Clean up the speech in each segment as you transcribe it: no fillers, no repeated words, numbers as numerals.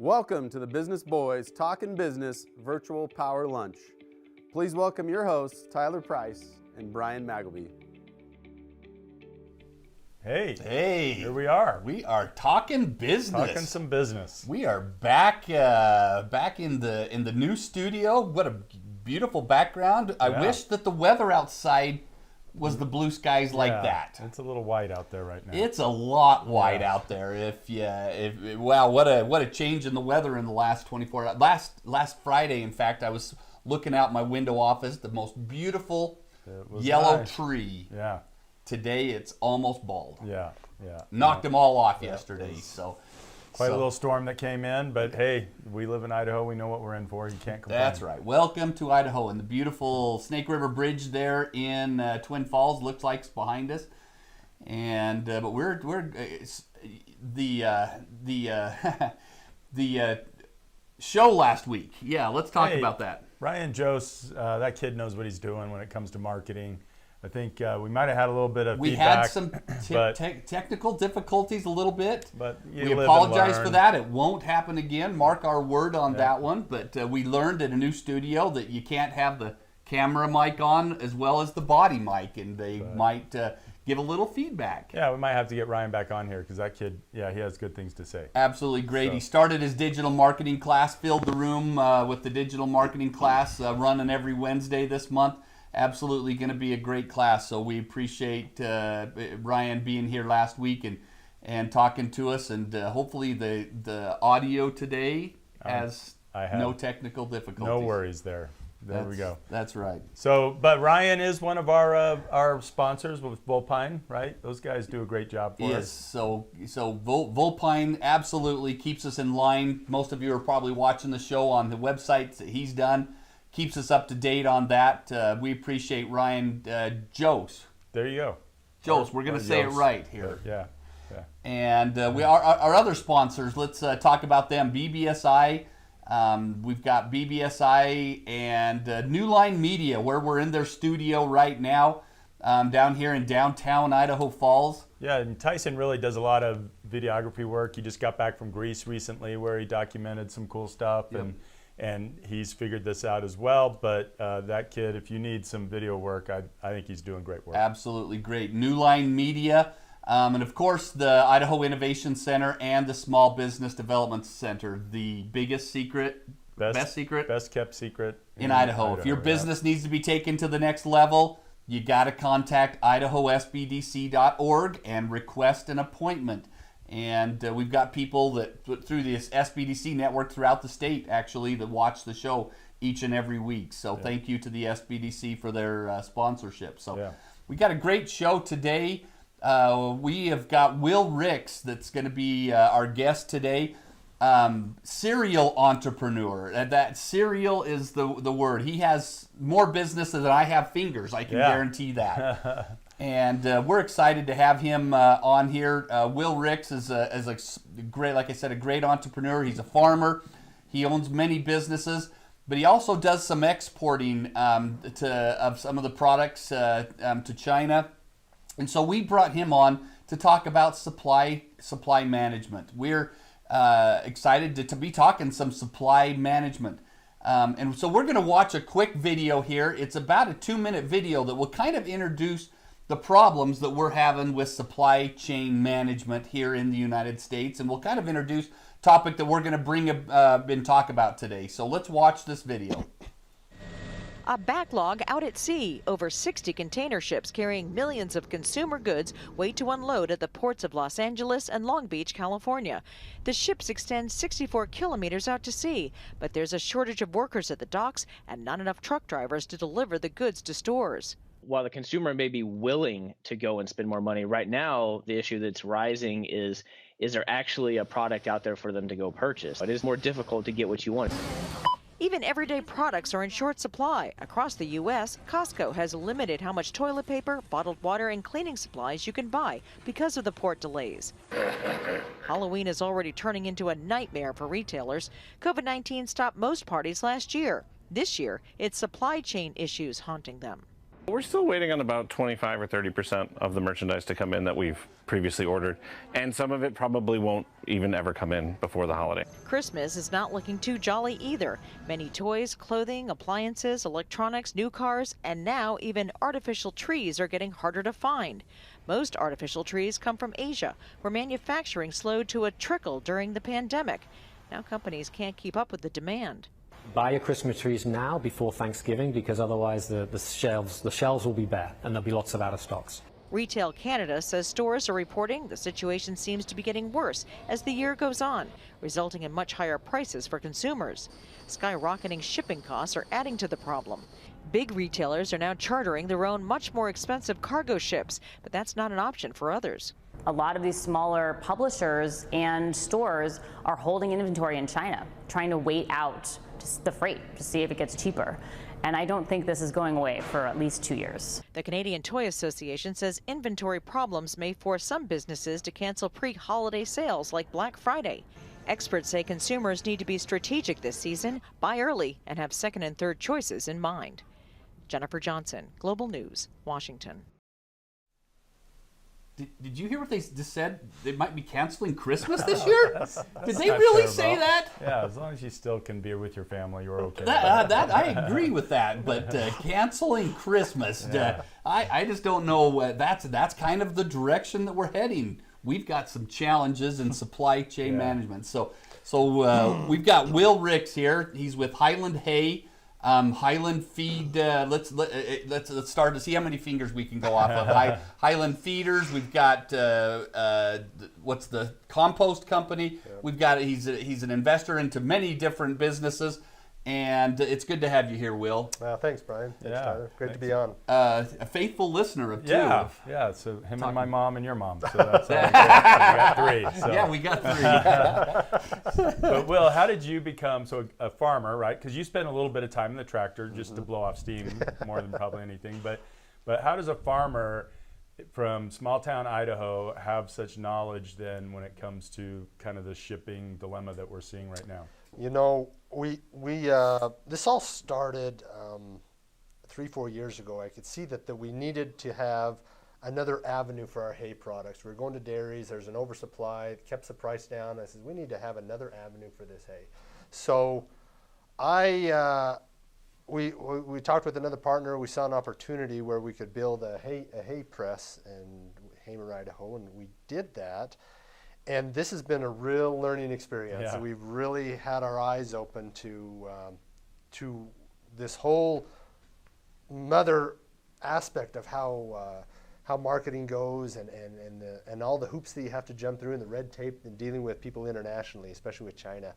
Welcome to the Business Boys Talkin Business Virtual Power Lunch. Please welcome your hosts, Tyler Price and Brian Magleby. Hey, here we are. We are talking business. Talking some business. We are back in the new studio. What a beautiful background. I wish that the weather outside was the blue skies like that. It's a little white out there right now. It's a lot white out there. Wow, what a change in the weather in the last 24 hours. Last Friday, in fact, I was looking out my window office, the most beautiful yellow tree. Yeah. Today it's almost bald. Yeah. Knocked them all off yesterday. Quite a little storm that came in, but hey, we live in Idaho. We know what we're in for. You can't complain. That's right. Welcome to Idaho, and the beautiful Snake River Bridge there in Twin Falls looks like it's behind us. And but the show last week. Yeah, let's talk about that. Ryan Jose, that kid knows what he's doing when it comes to marketing. I think we might have had a little bit of feedback. We had some technical difficulties a little bit. But we apologize for that. It won't happen again. Mark our word on that one. But we learned in a new studio that you can't have the camera mic on as well as the body mic, and they might give a little feedback. Yeah, we might have to get Ryan back on here because that kid, he has good things to say. Absolutely great. So. He started his digital marketing class, filled the room with the digital marketing class running every Wednesday this month. Absolutely going to be a great class. So we appreciate Ryan being here last week and talking to us. And hopefully the audio today has no technical difficulties. No worries there. There we go. That's right. So, but Ryan is one of our sponsors with Volpine, right? Those guys do a great job for us. Yes. So Volpine absolutely keeps us in line. Most of you are probably watching the show on the websites that he's done. Keeps us up to date on that. We appreciate Ryan Jose. There you go. Jose, we're going to say it right here. Yeah. And our other sponsors, let's talk about them. BBSI. We've got BBSI and New Line Media, where we're in their studio right now, down here in downtown Idaho Falls. Yeah, and Tyson really does a lot of videography work. He just got back from Greece recently where he documented some cool stuff. Yep. And he's figured this out as well. But that kid, if you need some video work, I think he's doing great work. Absolutely great. New Line Media. And of course, the Idaho Innovation Center and the Small Business Development Center, the biggest secret, best kept secret in Idaho. If your business needs to be taken to the next level, you got to contact idahosbdc.org and request an appointment. And we've got people that through this SBDC network throughout the state, actually, that watch the show each and every week. So thank you to the SBDC for their sponsorship. So we got a great show today. We have got Will Ricks that's going to be our guest today. Serial entrepreneur. That serial is the word. He has more business than I have fingers. I can guarantee that. And we're excited to have him on here. Will Ricks is a great, like I said, a great entrepreneur. He's a farmer. He owns many businesses, but he also does some exporting of some of the products to China. And so we brought him on to talk about supply management. We're excited to be talking some supply management. And so we're going to watch a quick video here. It's about a 2-minute video that will kind of introduce the problems that we're having with supply chain management here in the United States, and we'll kind of introduce a topic that we're going to bring and talk about today. So let's watch this video. A backlog out at sea. Over 60 container ships carrying millions of consumer goods wait to unload at the ports of Los Angeles and Long Beach, California. The ships extend 64 kilometers out to sea, but there's a shortage of workers at the docks and not enough truck drivers to deliver the goods to stores. While the consumer may be willing to go and spend more money, right now the issue that's rising is there actually a product out there for them to go purchase? It is more difficult to get what you want. Even everyday products are in short supply. Across the U.S., Costco has limited how much toilet paper, bottled water, and cleaning supplies you can buy because of the port delays. Halloween is already turning into a nightmare for retailers. COVID-19 stopped most parties last year. This year, it's supply chain issues haunting them. We're still waiting on about 25 or 30% of the merchandise to come in that we've previously ordered, and some of it probably won't even ever come in before the holiday. Christmas is not looking too jolly either. Many toys, clothing, appliances, electronics, new cars, and now even artificial trees are getting harder to find. Most artificial trees come from Asia, where manufacturing slowed to a trickle during the pandemic. Now companies can't keep up with the demand. Buy your Christmas trees now before Thanksgiving, because otherwise the shelves will be bare and there'll be lots of out of stocks. Retail Canada says stores are reporting the situation seems to be getting worse as the year goes on, resulting in much higher prices for consumers. Skyrocketing shipping costs are adding to the problem. Big retailers are now chartering their own much more expensive cargo ships, but that's not an option for others. A lot of these smaller publishers and stores are holding inventory in China, trying to wait out the freight to see if it gets cheaper. And I don't think this is going away for at least 2 years. The Canadian Toy Association says inventory problems may force some businesses to cancel pre-holiday sales like Black Friday. Experts say consumers need to be strategic this season, buy early, and have second and third choices in mind. Jennifer Johnson, Global News, Washington. Did you hear what they just said? They might be canceling Christmas this year? Did they really say that? Yeah, as long as you still can be with your family, you're okay. I agree with that, but canceling Christmas, I just don't know. That's kind of the direction that we're heading. We've got some challenges in supply chain management. So we've got Will Ricks here. He's with Highland Hay. Highland Feed, let's start to see how many fingers we can go off of. Highland Feeders, we've got, what's the compost company? Yep. We've got, he's an investor into many different businesses, and it's good to have you here, Will. Thanks, Brian. Thanks, Tyler. Great to be on. A faithful listener of two. Yeah, so him and my mom and your mom, so that's how we got three. So. Yeah, we got three. But Will, how did you become a farmer, right? Because you spent a little bit of time in the tractor just to blow off steam more than probably anything. But how does a farmer from small town Idaho have such knowledge then when it comes to kind of the shipping dilemma that we're seeing right now? You know, this all started 3-4 years ago. I could see that we needed to have another avenue for our hay products. We were going to dairies. There's an oversupply. It kept the price down. I said, we need to have another avenue for this hay. So we talked with another partner. We saw an opportunity where we could build a hay press in Hamer, Idaho, and we did that. And this has been a real learning experience. Yeah. We've really had our eyes open to this whole mother aspect of how marketing goes and all the hoops that you have to jump through and the red tape and dealing with people internationally, especially with China.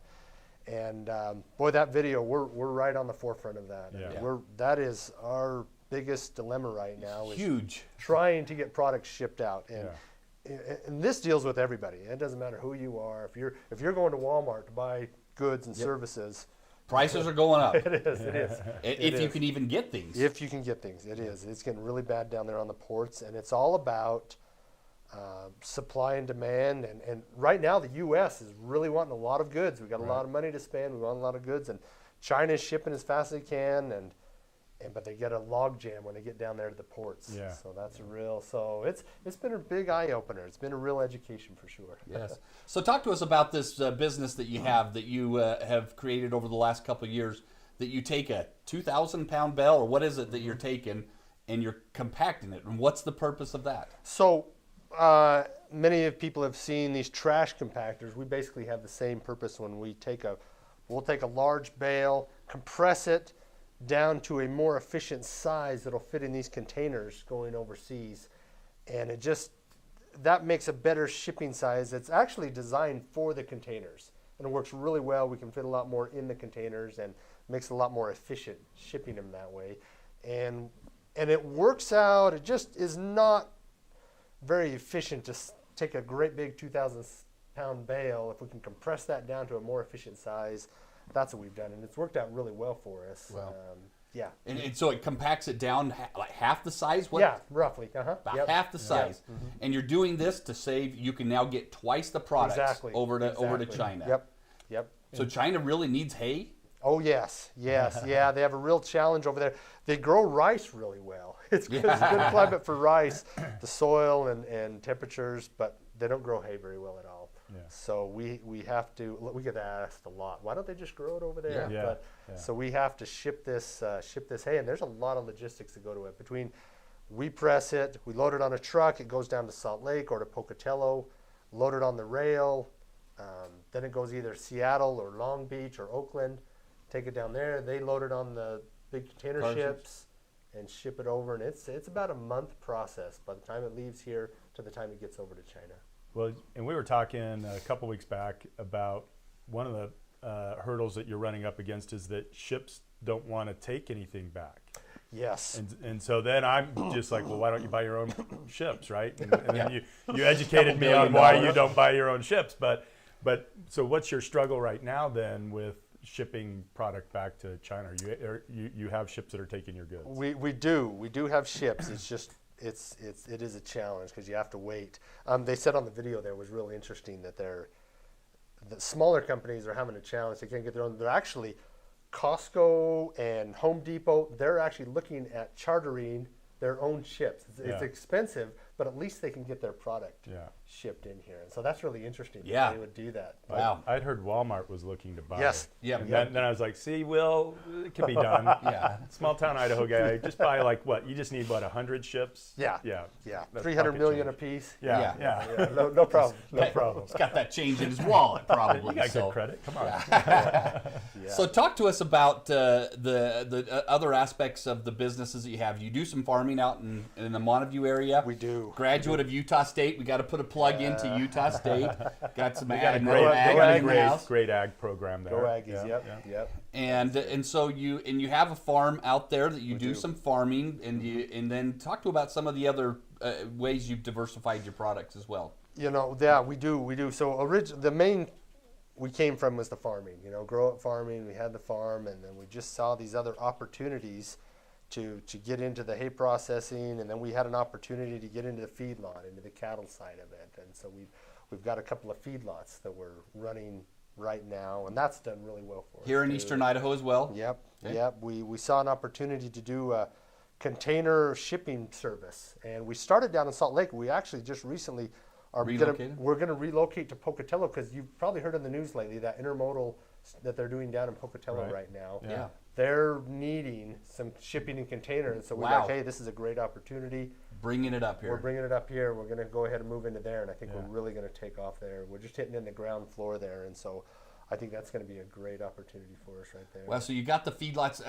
And boy, that video, we're right on the forefront of that. Yeah. That is our biggest dilemma right now. Huge. Trying to get products shipped out. And this deals with everybody. It doesn't matter who you are. If you're going to Walmart to buy goods and services, prices are going up. It is. If you can even get things. If you can get things, it is. It's getting really bad down there on the ports, and it's all about supply and demand. And right now, the U.S. is really wanting a lot of goods. We've got a lot of money to spend. We want a lot of goods, and China is shipping as fast as they can, but they get a log jam when they get down there to the ports. Yeah. So that's it's been a big eye opener. It's been a real education for sure. Yes. So talk to us about this business that you have created over the last couple of years, that you take a 2,000-pound bale, or what is it that you're taking, and you're compacting it, and what's the purpose of that? So many people have seen these trash compactors. We basically have the same purpose when we'll take a large bale, compress it down to a more efficient size that'll fit in these containers going overseas, and that makes a better shipping size. It's actually designed for the containers, and it works really well. We can fit a lot more in the containers and makes it a lot more efficient shipping them that way, and it works out. It just is not very efficient to take a great big 2,000-pound bale. If we can compress that down to a more efficient size, that's what we've done, and it's worked out really well for us. Wow. Yeah. And so it compacts it down like half the size? Yeah, roughly. About half the size. Yep. Mm-hmm. And you're doing this to save, you can now get twice the products over to China. Yep. So China really needs hay? Oh, yes. Yeah, they have a real challenge over there. They grow rice really well. It's good, it's a good climate for rice, the soil and temperatures, but they don't grow hay very well at all. Yeah. So we get asked a lot, why don't they just grow it over there? Yeah. But, Yeah. So we have to ship this hay, and there's a lot of logistics that go to it. Between we press it, we load it on a truck, it goes down to Salt Lake or to Pocatello, load it on the rail, then it goes either Seattle or Long Beach or Oakland, take it down there, they load it on the big container ships and ship it over, and it's about a month process by the time it leaves here to the time it gets over to China. Well, and we were talking a couple weeks back about one of the hurdles that you're running up against is that ships don't want to take anything back. Yes. And so then I'm just like, well, why don't you buy your own ships, right? And then you educated me on why you don't buy your own ships. But so what's your struggle right now then with shipping product back to China? You have ships that are taking your goods. We do have ships. It's just it is a challenge because you have to wait. They said on the video there was really interesting that the smaller companies are having a challenge. They can't get their own. They're actually Costco and Home Depot. They're actually looking at chartering their own ships. It's expensive, but at least they can get their product shipped in here. And so that's really interesting that they would do that. Wow. I'd heard Walmart was looking to buy. Yes. Yeah. And then I was like, see, Will, it can be done. Small town Idaho guy, just buy like what? You just need what, 100 ships? Yeah. That's 300 pocket million change. a piece. Yeah. No problem. No problem. He's got that change in his wallet, probably. You got good credit. Come on. So talk to us about the other aspects of the businesses that you have. You do some farming out in the Monteview area. We do. Graduate of Utah State. We got to put a plug into Utah State. Got some ag ag in the house. Great ag program there. Go Aggies. Yep. And so you have a farm out there that you do some farming, and then talk to about some of the other ways you've diversified your products as well. We do. So the main we came from was the farming. Grow up farming. We had the farm, and then we just saw these other opportunities to get into the hay processing, and then we had an opportunity to get into the feedlot, into the cattle side of it, and so we've got a couple of feedlots that we're running right now, and that's done really well for us. Here in eastern Idaho as well? Yep. Okay. Yep. We saw an opportunity to do a container shipping service, and we started down in Salt Lake. We actually just recently we're going to relocate to Pocatello, because you've probably heard in the news lately that intermodal that they're doing down in Pocatello right now. Yeah. They're needing some shipping and container, and so we're like, hey, this is a great opportunity. Bringing it up here. We're bringing it up here. We're going to go ahead and move into there, and I think we're really going to take off there. We're just hitting in the ground floor there, and so I think that's going to be a great opportunity for us right there. Well, so you got the feedlots,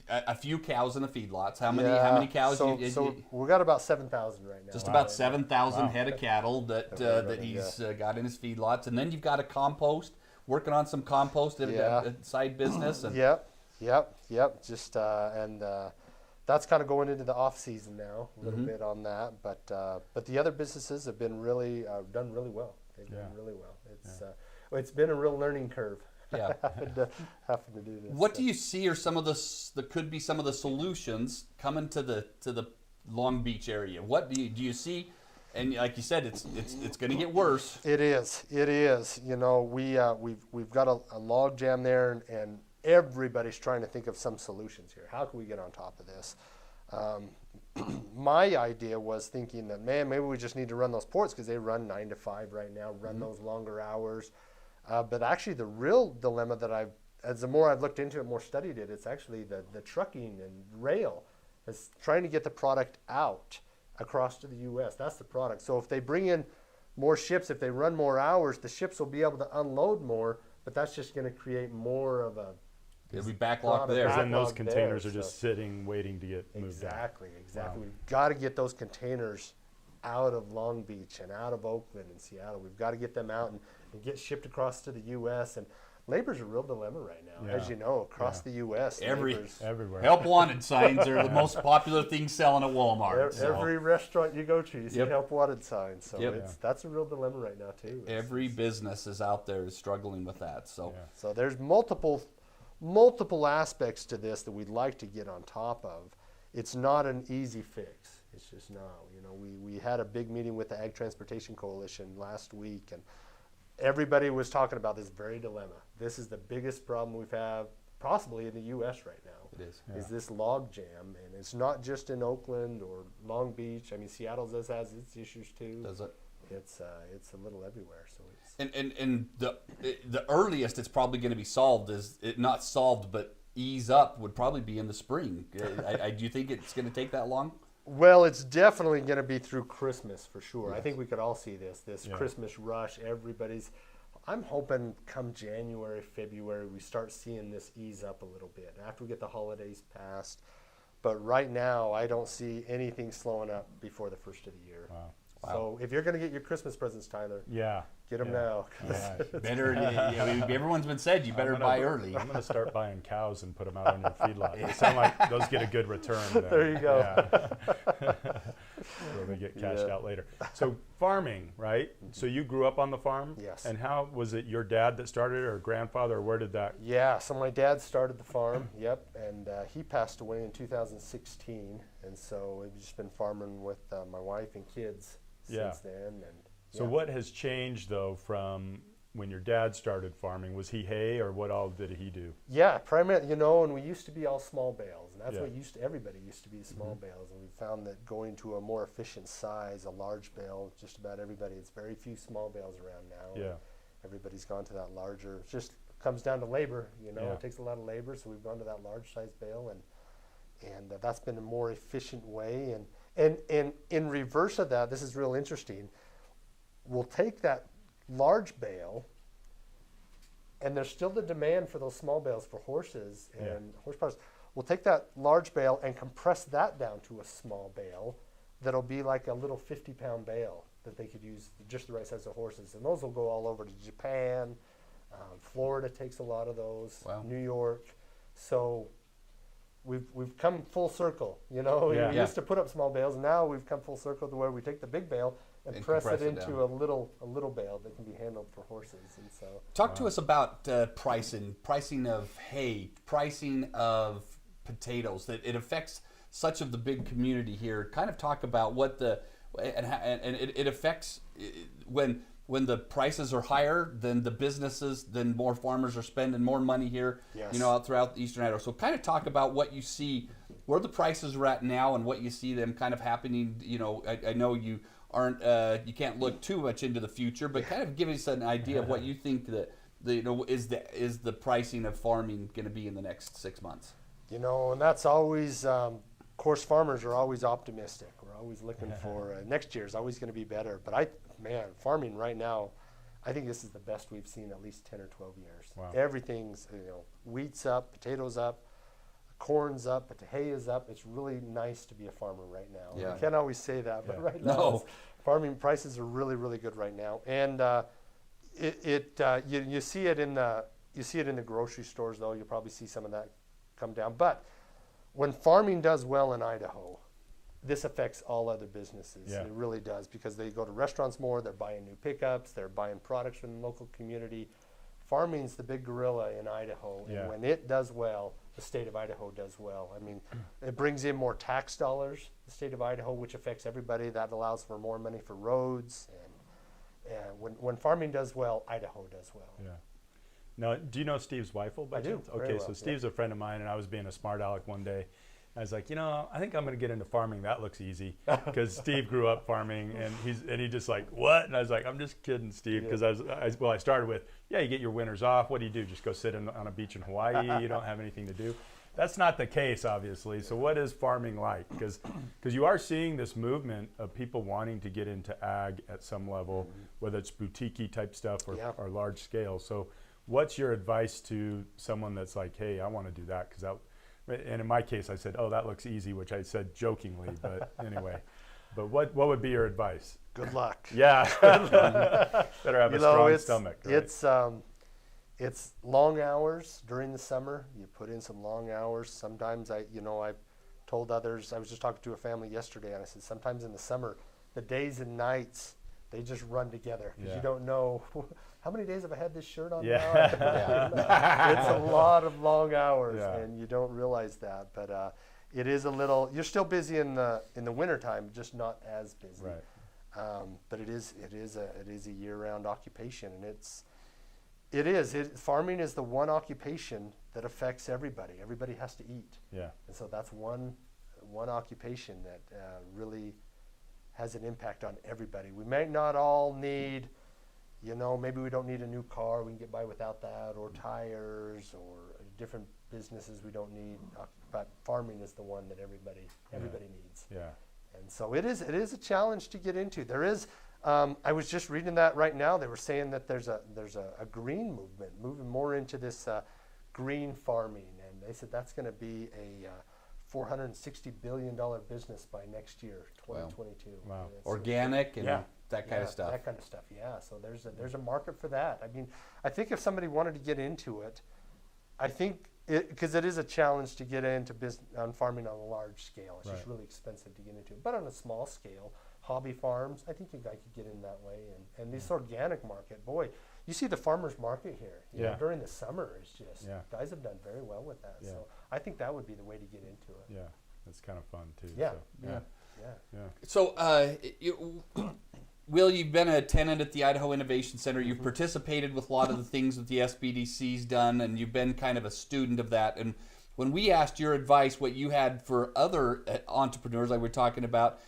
a few cows in the feedlots. How many cows? So we got about 7,000 right now. Just about 7,000 head of cattle that he's got in his feedlots, and then you've got a compost. Working on some compost at a side business. And Yep. Just that's kind of going into the off season now, a little bit on that. But the other businesses have been really done really well. They've done really well. It's been a real learning curve. Yeah. having to do this. What do you see are some of the could be some of the solutions coming to the Long Beach area? What do you see? And like you said, it's going to get worse. It is. We've got a log jam there, and everybody's trying to think of some solutions here. How can we get on top of this? My idea was thinking that, maybe we just need to run those ports, because they run 9 to 5 right now, run those longer hours. But actually, the real dilemma that as the more I've looked into it, more studied it, it's actually the trucking and rail is trying to get the product out across to the U.S. That's the product. So if they bring in more ships, if they run more hours, the ships will be able to unload more, but that's just going to create more of a... It'll be backlogged there. Because then those containers are just sitting, waiting to get moved. Exactly. Wow. We've got to get those containers out of Long Beach and out of Oakland and Seattle. We've got to get them out and get shipped across to the U.S. And labor's a real dilemma right now, as you know, across the U.S. Everywhere. Help wanted signs are the most popular thing selling at Walmart. Every restaurant you go to, you see help wanted signs. So that's a real dilemma right now too. Every business is out there struggling with that. So there's multiple aspects to this that we'd like to get on top of. It's not an easy fix. It's just not. We had a big meeting with the Ag Transportation Coalition last week, and everybody was talking about this very dilemma. This is the biggest problem we've had, possibly in the U.S. right now. It is. Is this log jam, and it's not just in Oakland or Long Beach. I mean, Seattle has its issues too. Does it? It's a little everywhere. So it's And the earliest it's probably going to be solved is not solved, but ease up would probably be in the spring. Do you think it's going to take that long? well, it's definitely going to be through Christmas for sure. I think we could all see this Christmas rush. I'm hoping come January, February, we start seeing this ease up a little bit after we get the holidays passed. But right now, I don't see anything slowing up before the first of the year. Wow. So if you're going to get your Christmas presents, Tyler, get them now. Better. Everyone's been said you better buy early. I'm going to start buying cows and put them out on your feedlot. They sound like those get a good return. Then. There you go. Yeah. So they get cashed out later. So farming, right? So you grew up on the farm? Yes. And how was it your dad that started it or grandfather, or where did that? Yeah, so my dad started the farm, and he passed away in 2016, and so we've just been farming with my wife and kids since then. And so what has changed though from when your dad started farming? Was he hay, or what all did he do? Yeah, primarily, and we used to be all small bales, and that's what everybody used to be small bales, and we found that going to a more efficient size, a large bale, just about everybody, it's very few small bales around now. Yeah. Everybody's gone to that larger, it just comes down to labor, it takes a lot of labor, so we've gone to that large size bale, and that's been a more efficient way, and in reverse of that, this is real interesting, we'll take that large bale, and there's still the demand for those small bales for horses and horsepower. We'll take that large bale and compress that down to a small bale that'll be like a little 50-pound bale that they could use just the right size of horses. And those will go all over to Japan. Florida takes a lot of those. Wow. New York. So we've come full circle. We used to put up small bales, and now we've come full circle to where we take the big bale and press it into a little bale that can be handled for horses. And so talk to us about pricing of hay, pricing of potatoes. That it affects such of the big community here. Kind of talk about what it affects when the prices are higher, then the businesses, then more farmers are spending more money here. Yes. Out throughout Eastern Idaho. So kind of talk about what you see, where the prices are at now, and what you see them kind of happening. I know you aren't you can't look too much into the future, but kind of give us an idea of what you think that is the pricing of farming going to be in the next 6 months. And that's always of course farmers are always optimistic. We're always looking for next year's always going to be better, but farming right now, I think this is the best we've seen at least 10 or 12 years. Wow. Everything's wheat's up, potatoes up, corn's up, but the hay is up. It's really nice to be a farmer right now. Yeah. You can't always say that, but right now, farming prices are really, really good right now. And you see it in the grocery stores, though. You'll probably see some of that come down. But when farming does well in Idaho, this affects all other businesses. Yeah. It really does, because they go to restaurants more. They're buying new pickups. They're buying products from the local community. Farming's the big gorilla in Idaho, and when it does well, the state of Idaho does well. I mean, it brings in more tax dollars, the state of Idaho, which affects everybody. That allows for more money for roads. And when farming does well, Idaho does well. Yeah. Now, do you know Steve's Weifel by chance? very Okay, well, so Steve's a friend of mine, and I was being a smart aleck one day. I was like, I think I'm going to get into farming. That looks easy, because Steve grew up farming, and he just like, what? And I was like, I'm just kidding, Steve, because I started with, you get your winters off. What do? Just go sit on a beach in Hawaii? You don't have anything to do? That's not the case, obviously. So what is farming like? Because you are seeing this movement of people wanting to get into ag at some level, whether it's boutique-y type stuff or large scale. So what's your advice to someone that's like, hey, I want to do that? And in my case, I said, that looks easy, which I said jokingly, but anyway. But what would be your advice? Good luck. Yeah. Better have a strong stomach. Right? It's long hours during the summer. You put in some long hours. Sometimes I've told others, I was just talking to a family yesterday, and I said, sometimes in the summer, the days and nights, they just run together, because you don't know how many days have I had this shirt on now? It's a lot of long hours, and you don't realize that. But it is a little. You're still busy in the wintertime, just not as busy. Right. But it is a year-round occupation, and farming is the one occupation that affects everybody. Everybody has to eat. Yeah. And so that's one occupation that really has an impact on everybody. We may not all need, maybe we don't need a new car, we can get by without that, or tires, or different businesses we don't need, but farming is the one that everybody needs. Yeah. And so it is a challenge to get into. There is, I was just reading that right now, they were saying that there's a green movement, moving more into this green farming, and they said that's going to be a $460 billion business by next year, 2022. Wow. Organic and that kind of stuff. That kind of stuff, yeah. So there's a market for that. I mean, I think if somebody wanted to get into it, I think, because it is a challenge to get into on farming on a large scale. It's just really expensive to get into. But on a small scale, hobby farms, I think a guy could get in that way. And this organic market, boy, you see the farmers market here. You know, during the summer, it's just, guys have done very well with that. So I think that would be the way to get into it. Yeah, it's kind of fun too. Yeah. So, So, Will, you've been a tenant at the Idaho Innovation Center. You've participated with a lot of the things that the SBDC's done, and you've been kind of a student of that. And when we asked your advice, what you had for other entrepreneurs like we're talking about,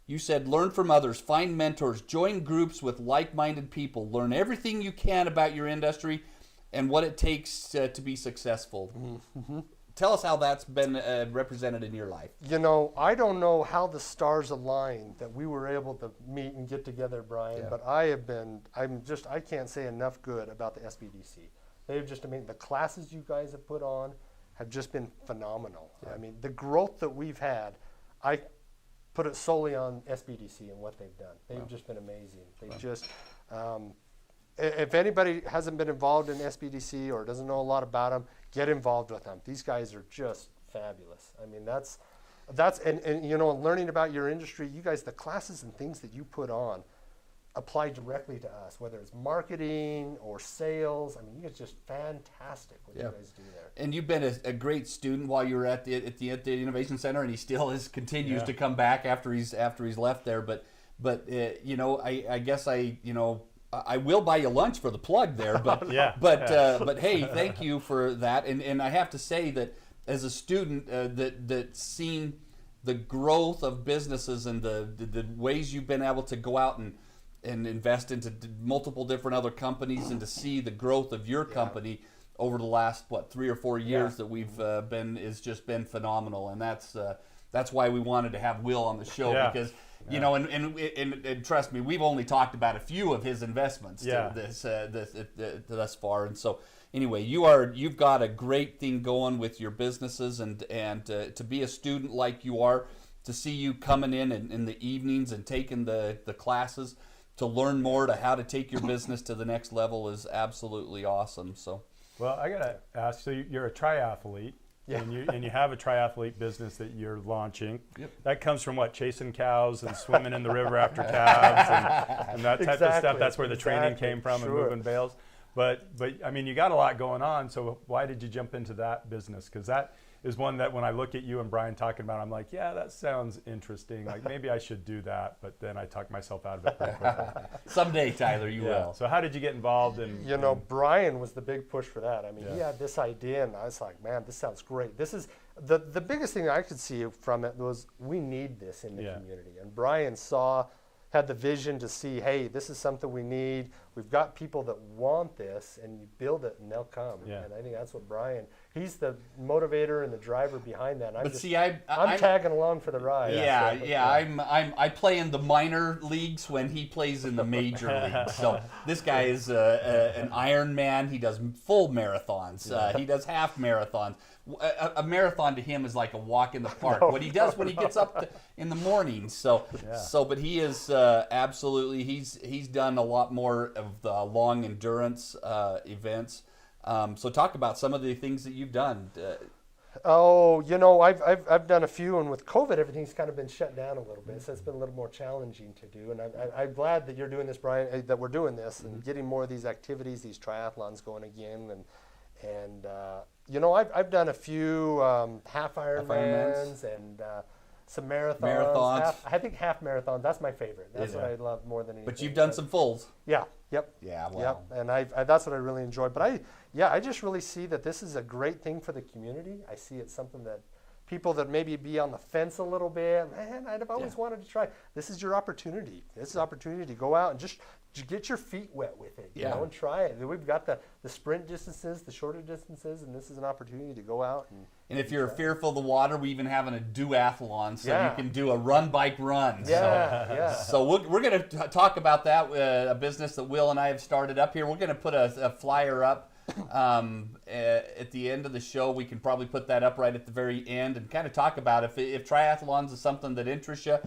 you said learn from others, find mentors, join groups with like-minded people, learn everything you can about your industry and what it takes to be successful. Mm-hmm. Tell us how that's been represented in your life. I don't know how the stars aligned that we were able to meet and get together, Brian, but I can't say enough good about the SBDC. They've just, the classes you guys have put on have just been phenomenal. Yeah. I mean, the growth that we've had, I put it solely on SBDC and what they've done. They've just been amazing. They've just, if anybody hasn't been involved in SBDC or doesn't know a lot about them, get involved with them. These guys are just fabulous. I mean, that's learning about your industry, you guys, the classes and things that you put on apply directly to us, whether it's marketing or sales. I mean, you guys just fantastic what you guys do there. And you've been a great student while you were at the Innovation Center, and he still continues to come back after he's left there. But I guess I will buy you lunch for the plug there, but but hey, thank you for that. And I have to say that as a student that's seen the growth of businesses and the ways you've been able to go out and invest into multiple different other companies and to see the growth of your company over the last 3 or 4 years that we've has just been phenomenal. And that's why we wanted to have Will on the show because. And trust me, we've only talked about a few of his investments thus far. And so, anyway, you've got a great thing going with your businesses, and to be a student like you are, to see you coming in the evenings and taking the classes to learn more to how to take your business to the next level is absolutely awesome. So, well, I gotta ask. So you're a triathlete. Yeah. And you have a triathlete business that you're launching. Yep. That comes from what? Chasing cows and swimming in the river after calves and that type of stuff. That's where the training came from and moving bales. But I mean, you got a lot going on. So why did you jump into that business? Because that is one that when I look at you and Brian talking about, I'm like, yeah, that sounds interesting. Like maybe I should do that. But then I talk myself out of it pretty quickly. Someday, Tyler, you will. So how did you get involved in? Brian was the big push for that. I mean, he had this idea, and I was like, man, this sounds great. This is the biggest thing I could see from it was we need this in the community. And Brian had the vision to see, hey, this is something we need. We've got people that want this, and you build it, and they'll come. Yeah. And I think that's what he's the motivator and the driver behind that. I'm tagging along for the ride. I play in the minor leagues when he plays in the major leagues. So this guy is an Iron Man. He does full marathons. He does half marathons. A marathon to him is like a walk in the park. What he does when he gets up in the morning. But he is absolutely. He's done a lot more of the long endurance events. So talk about some of the things that you've done. I've done a few, and with COVID, everything's kind of been shut down a little bit, so it's been a little more challenging to do. And I'm glad that you're doing this, Brian, that we're doing this and getting more of these activities, these triathlons going again. And I've done a few half Ironmans and some marathons. Marathons. I think half marathons. That's my favorite. That's what I love more than anything. But you've done some fulls. Yeah. Yep. Yeah. Wow. Yep. And I that's what I really enjoy. But I just really see that this is a great thing for the community. I see it's something that people that maybe be on the fence a little bit, man, I've always wanted to try. This is your opportunity. This is an opportunity to go out and just get your feet wet with it, you know, and try it. We've got the sprint distances, the shorter distances, and this is an opportunity to go out. And if you're fearful of the water, we even have a duathlon, so you can do a run, bike, run. Yeah, So we're going to talk about that, a business that Will and I have started up here. We're going to put a flyer up at the end of the show. We can probably put that up right at the very end and kind of talk about if triathlons is something that interests you.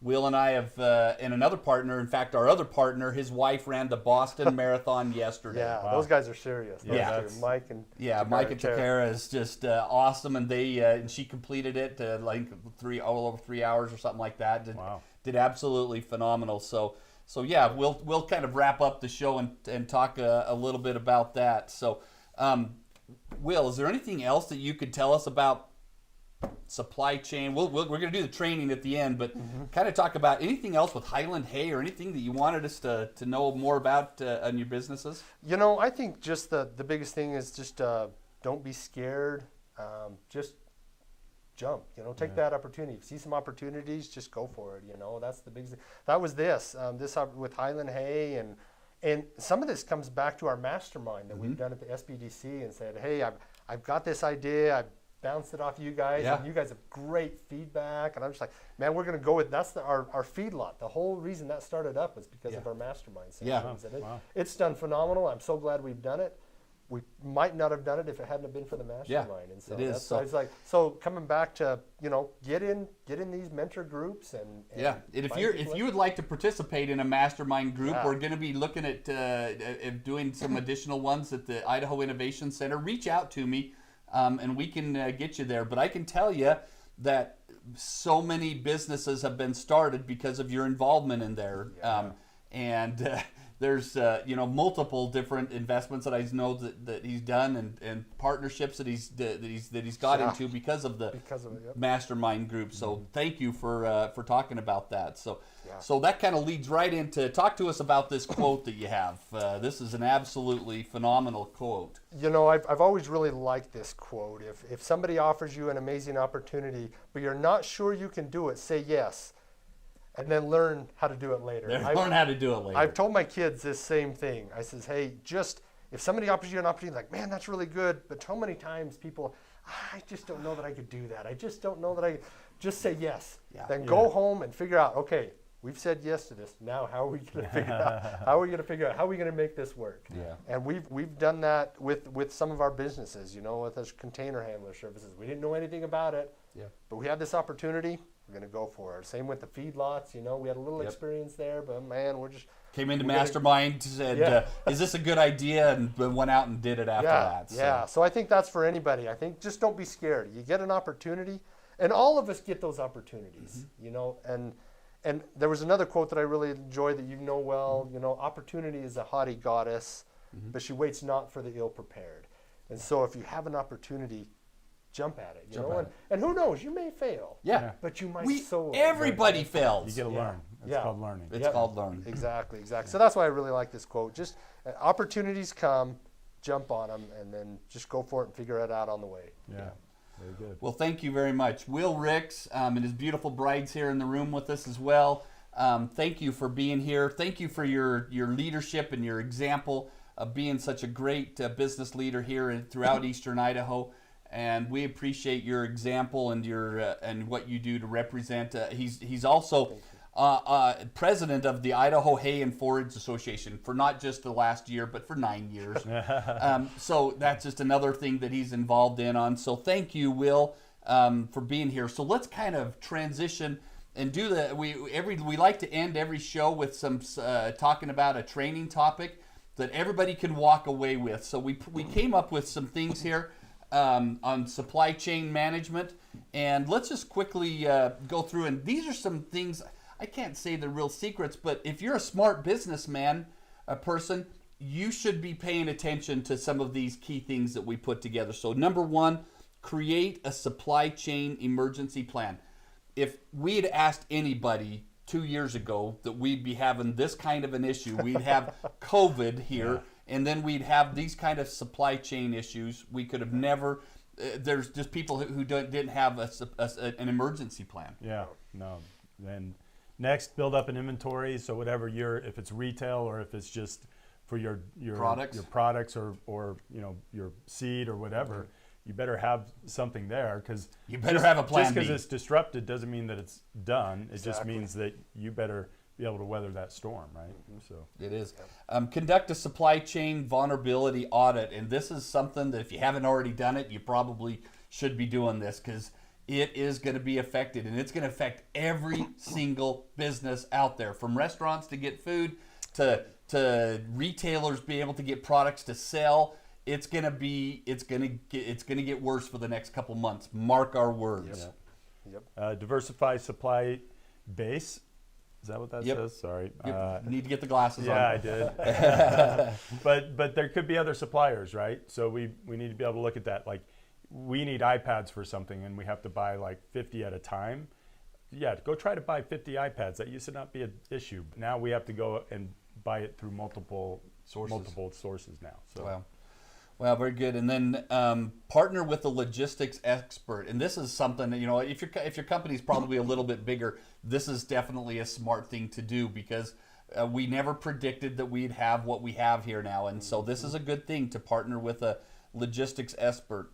Will and I have, and another partner, in fact, our other partner, his wife ran the Boston Marathon yesterday. Yeah, those guys are serious. Mike and Takara is just awesome, and and she completed it like over 3 hours or something like that. Did absolutely phenomenal. So yeah, we'll kind of wrap up the show and talk a little bit about that. So, Will, is there anything else that you could tell us about supply chain? We're going to do the training at the end, but kind of talk about anything else with Highland Hay or anything that you wanted us to know more about on your businesses? You know, I think just the biggest thing is just don't be scared. Just jump, you know, take that opportunity. If you see some opportunities, just go for it, you know. That's the biggest thing. That was this with Highland Hay, and some of this comes back to our mastermind that we've done at the SBDC and said, hey, I've got this idea, I've bounced it off you guys, and you guys have great feedback, and I'm just like, man, we're going to go with our feedlot. The whole reason that started up was because of our mastermind sessions. And it's done phenomenal. I'm so glad we've done it. We might not have done it if it hadn't been for the mastermind. And so it is. I was like, so coming back to, you know, get in these mentor groups and and if you would like to participate in a mastermind group, we're going to be looking at doing some additional ones at the Idaho Innovation Center. Reach out to me, and we can get you there. But I can tell you that so many businesses have been started because of your involvement in there, there's multiple different investments that I know that he's done and partnerships that he's got into because of the mastermind group. So thank you for talking about that. So that kind of leads right into talk to us about this quote that you have. This is an absolutely phenomenal quote. You know, I've always really liked this quote. If somebody offers you an amazing opportunity, but you're not sure you can do it, say yes. And then learn how to do it later. Learn how to do it later. I've told my kids this same thing. I says, hey, just if somebody offers you an opportunity, like, man, that's really good. But how many times people, I just don't know that I could do that. I just don't know that I just say yes. Then go home and figure out, okay, we've said yes to this. Now how are we going to figure out? How are we going to make this work? And we've done that with some of our businesses, you know, with those container handler services. We didn't know anything about it. But we had this opportunity. We're going to go for it. Same with the feedlots. You know, we had a little experience there, but man, we're just came into mastermind, said, "Is this a good idea?" and went out and did it after that. So. So I think that's for anybody. I think just don't be scared. You get an opportunity, and all of us get those opportunities. You know, and there was another quote that I really enjoyed that you know well. You know, opportunity is a haughty goddess, but she waits not for the ill prepared. And so if you have an opportunity, jump at it, you know, and who knows, you may fail. But you might everybody fails. You get to learn. It's called learning. It's called learning. Exactly. So that's why I really like this quote. Just opportunities come, jump on them, and then just go for it and figure it out on the way. Very good. Well, thank you very much. Will Ricks and his beautiful bride's here in the room with us as well. Thank you for being here. Thank you for your leadership and your example of being such a great business leader here throughout Eastern Idaho. And we appreciate your example and your and what you do to represent. He's also president of the Idaho Hay and Forage Association for not just the last year, but for 9 years. So that's just another thing that he's involved in on. So thank you, Will, for being here. So let's kind of transition and do the we like to end every show with some talking about a training topic that everybody can walk away with. So we came up with some things here. On supply chain management, and let's just quickly go through, and these are some things, I can't say they're real secrets, but if you're a smart businessman, a person, you should be paying attention to some of these key things that we put together. So number one, create a supply chain emergency plan. if we had asked anybody 2 years ago that we'd be having this kind of an issue, we'd have COVID here, and then we'd have these kind of supply chain issues, we could have never. There's just people who didn't have an emergency plan. Yeah, no. Then next, build up an inventory. So whatever if it's retail or if it's just for your products or your seed or whatever, you better have something there, because you better have a plan Just because B. it's disrupted doesn't mean that it's done. It just means that you better be able to weather that storm, right? So it is. Conduct a supply chain vulnerability audit, and this is something that if you haven't already done it, you probably should be doing this, because it is going to be affected, and it's going to affect every single business out there, from restaurants to get food to retailers be able to get products to sell. It's going to get worse for the next couple months. Mark our words. Yep. Diversify supply base. Is that what that says? Sorry. You need to get the glasses on. Yeah, I did. but there could be other suppliers, right? So we need to be able to look at that. Like, we need iPads for something, and we have to buy like 50 at a time. Yeah, go try to buy 50 iPads. That used to not be an issue. Now we have to go and buy it through multiple sources now. So. Wow. Well, very good. And then partner with a logistics expert. And this is something that, if your company's probably a little bit bigger, this is definitely a smart thing to do, because we never predicted that we'd have what we have here now. And so this is a good thing to partner with a logistics expert.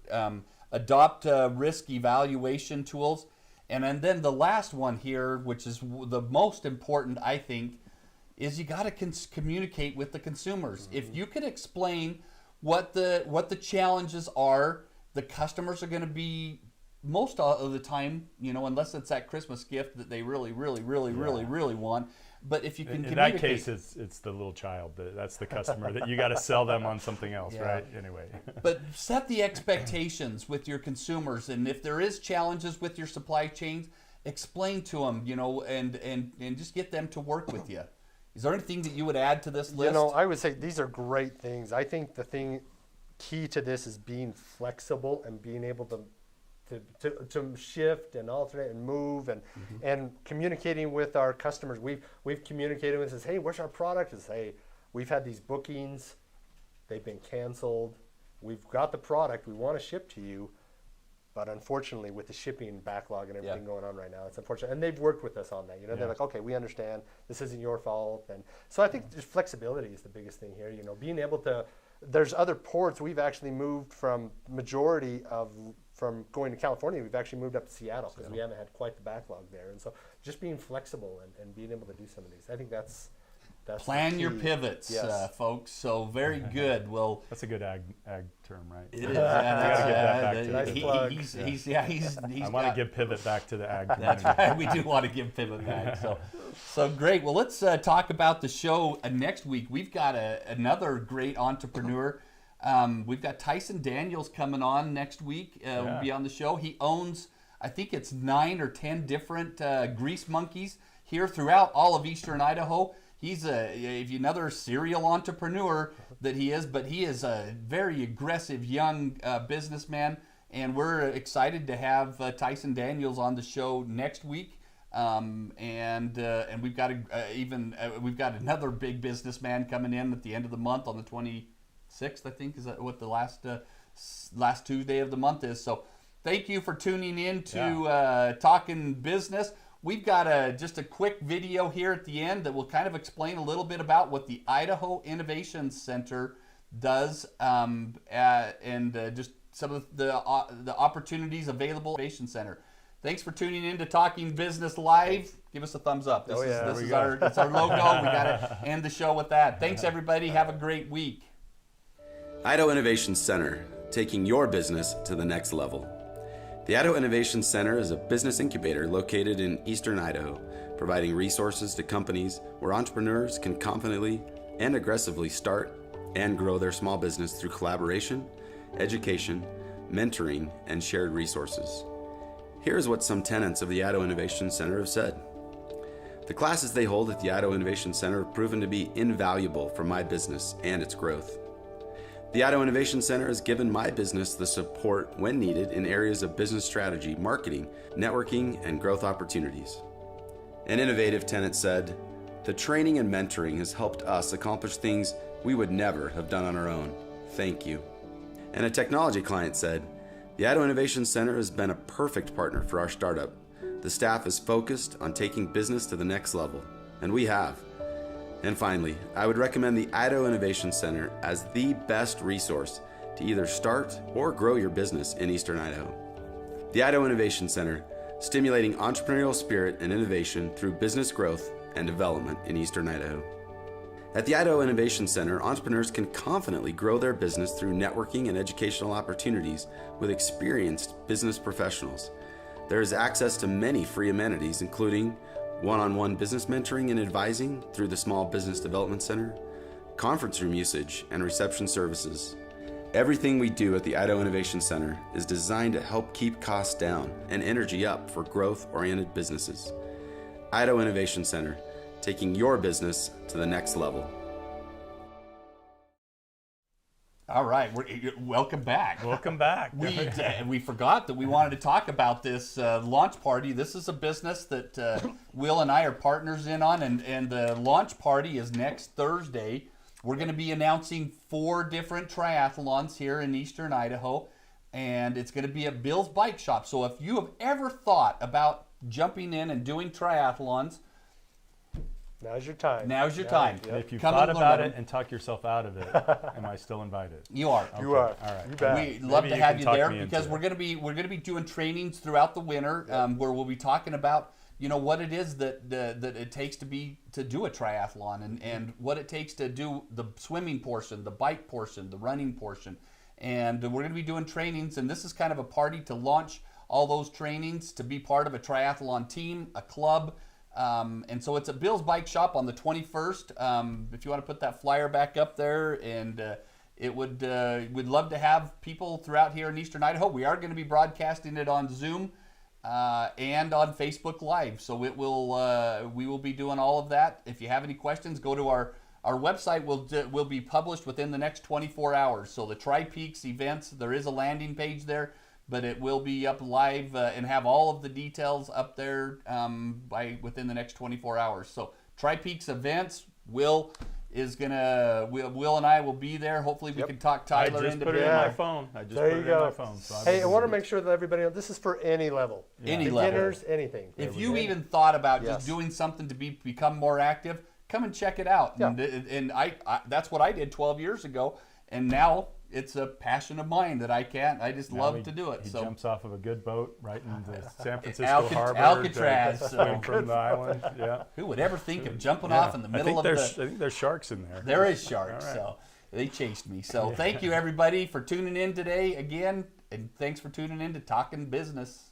Adopt risk evaluation tools. And then the last one here, which is the most important, I think, is you got to communicate with the consumers. If you can explain what the challenges are, the customers are going to be, most of the time, unless it's that Christmas gift that they really want. But if you can in that case, it's the little child. That's the customer that you got to sell them on something else, right? Anyway. But set the expectations with your consumers, and if there is challenges with your supply chains, explain to them, and just get them to work with you. Is there anything that you would add to this list? I would say these are great things. I think the key to this is being flexible and being able to shift and alternate and move and communicating with our customers. We've communicated with us, hey, where's our product? Hey, we've had these bookings, they've been canceled. We've got the product we want to ship to you, but unfortunately, with the shipping backlog and everything going on right now, it's unfortunate. And they've worked with us on that. They're like, okay, we understand. This isn't your fault. And so I think just flexibility is the biggest thing here. Being able to. There's other ports. We've actually moved from going to California. We've actually moved up to Seattle because we haven't had quite the backlog there. And so just being flexible and being able to do some of these, I think that's plan your pivots, folks. So very good. Well, that's a good ag term, right? It is. I want to give pivot back to the ag That's community. right. We do want to give pivot back. So great. Well, let's talk about the show next week. We've got another great entrepreneur. We've got Tyson Daniels coming on next week. Will be on the show. He owns, I think it's 9 or 10 different grease monkeys here throughout all of eastern Idaho. He's another serial entrepreneur that he is, but he is a very aggressive young businessman, and we're excited to have Tyson Daniels on the show next week. And we've got we've got another big businessman coming in at the end of the month on the 26th, I think, is that what the last Tuesday of the month is. So thank you for tuning in to Talkin Business. We've got just a quick video here at the end that will kind of explain a little bit about what the Idaho Innovation Center does, and just some of the opportunities available at the Innovation Center. Thanks for tuning in to Talking Business Live. Give us a thumbs up. This is our logo. We got to end the show with that. Thanks, everybody. Have a great week. Idaho Innovation Center, taking your business to the next level. The Idaho Innovation Center is a business incubator located in eastern Idaho, providing resources to companies where entrepreneurs can confidently and aggressively start and grow their small business through collaboration, education, mentoring, and shared resources. Here's what some tenants of the Idaho Innovation Center have said. The classes they hold at the Idaho Innovation Center have proven to be invaluable for my business and its growth. The Idaho Innovation Center has given my business the support when needed in areas of business strategy, marketing, networking, and growth opportunities. An innovative tenant said, "The training and mentoring has helped us accomplish things we would never have done on our own. Thank you." And a technology client said, "The Idaho Innovation Center has been a perfect partner for our startup. The staff is focused on taking business to the next level, and we have." And finally, I would recommend the Idaho Innovation Center as the best resource to either start or grow your business in Eastern Idaho. The Idaho Innovation Center, stimulating entrepreneurial spirit and innovation through business growth and development in Eastern Idaho. At the Idaho Innovation Center, entrepreneurs can confidently grow their business through networking and educational opportunities with experienced business professionals. There is access to many free amenities, including one-on-one business mentoring and advising through the Small Business Development Center, conference room usage, and reception services. Everything we do at the Idaho Innovation Center is designed to help keep costs down and energy up for growth-oriented businesses. Idaho Innovation Center, taking your business to the next level. All right, welcome back. Welcome back. We forgot that we wanted to talk about this launch party. This is a business that Will and I are partners in on, and the launch party is next Thursday. We're going to be announcing 4 different triathlons here in Eastern Idaho, and it's going to be at Bill's Bike Shop. So if you have ever thought about jumping in and doing triathlons, now's your time. Now's your time. And if you Come thought and learn about them. it and talk yourself out of it, am I still invited? You are. You are. All right. You bet. We'd love Maybe to you have can you talk there me into because it. we're gonna be doing trainings throughout the winter where we'll be talking about what it is that it takes to do a triathlon and what it takes to do the swimming portion, the bike portion, the running portion, and we're gonna be doing trainings, and this is kind of a party to launch all those trainings, to be part of a triathlon team, a club. And so it's at Bill's Bike Shop on the 21st. If you want to put that flyer back up there, and it would we'd love to have people throughout here in Eastern Idaho. We are going to be broadcasting it on Zoom and on Facebook Live. So it will we will be doing all of that. If you have any questions, go to our website. Will be published within the next 24 hours. So the Tri-Peaks events, there is a landing page there, but it will be up live and have all of the details up there within the next 24 hours. So Tri-Peaks events, Will and I will be there. Hopefully we can talk Tyler I just into put it being in my there. phone. I just There put you it go. in my phone. So Hey, I want to make sure that everybody knows this is for any level. Any level. Beginners, anything. If you even thought about Yes. just doing something to become more active, come and check it out. Yeah. And I that's what I did 12 years ago, and now it's a passion of mine that I just Now love to do it. He So jumps off of a good boat right into San Francisco Alcatraz, Harbor. Alcatraz, to so- swim from the island. Yeah. who would ever think of jumping Yeah. off in the middle of I the... think there's sharks in there. There is sharks, All right. so they chased me. So thank you everybody for tuning in today again, and thanks for tuning in to Talkin Business.